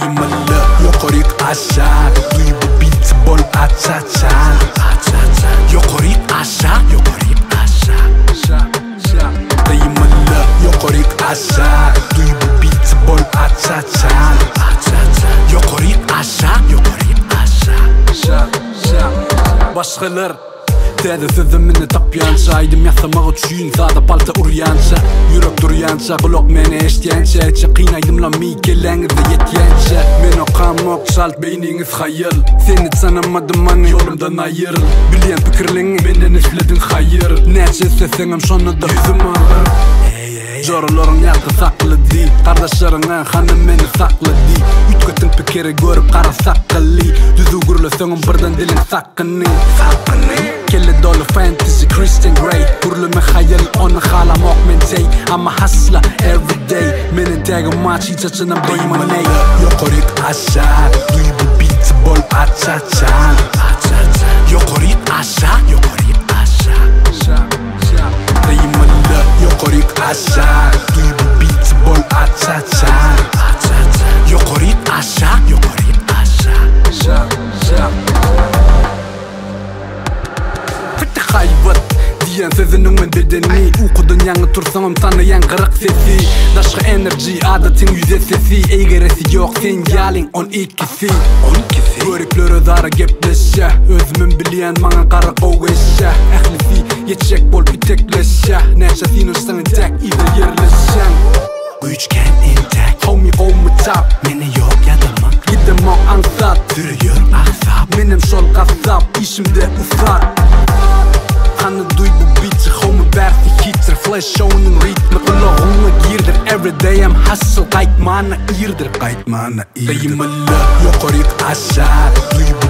Diňlemek yokorik aşağı. Duy bu beat bol Açaçan. Yokorik aşağı, yokorik aşağı. Diňlemek yokorik aşağı. Duy bu beat bol Açaçan. Yokorik aşağı, yokorik aşağı. Başkalar Täze sözümini tapyança, aydım yasamak üçün sada palta uryança. Yürek duryança, kulak meni eştiyança. Etçe qinaydım la mikelenizde yetyança. Men okam okşalt, beyniniz hayal. Seni tanımadım anı yolumdan ayrıl. Bilen pikirlerini benden işledin hayır. Neçe sesenim şonu da yüzüm ağır. Joraların yakı saklı di. Kardeşlerine hanım beni saklı di. Ütkötün pikiri görüp kara saklı. Düzü gürlösünün birden dilin sakını. Kelle dolu fantasy, Christian Grey. Kurlume hayal, onu halamak mentey. Ama hasla everyday. Menin tagim maç, Açaçan'ım Diňlemek yokorik aşağı. Duy bu beat bol Açaçan. Yokorik aşağı, yokorik aşağı. Diňlemek yokorik aşağı. Duy bu beat bol Açaçan. Yokorik aşağı, yokorik aşağı. Hayvat diyen sözünün men bedeni. Ukudun yanı tursanım tanıyan kırık sesi. Daşkı enerji adatın yüze sesi. Eygeresi yok sen yalin 12'si. Görüklörü zara gepleşe. Özümün bileyen bana kara koveşe. Ehlisi yetecek bol pitekleşe. Neşe sinir sana tek izi yerleşen. Üçgen intek homie olmu tap. Meni yok yadamak gidem o ansat. Sürüyor aksap. Benim şol kasap işimde ufak. Hanı duy bu beat'i homie bersi hittir. Flash show'unun ritmi kulağına girdir. Everyday I'm hustle kaytmana irdir. Kaytmana irdir. Diňlemek yokorik aşağı. Duy bu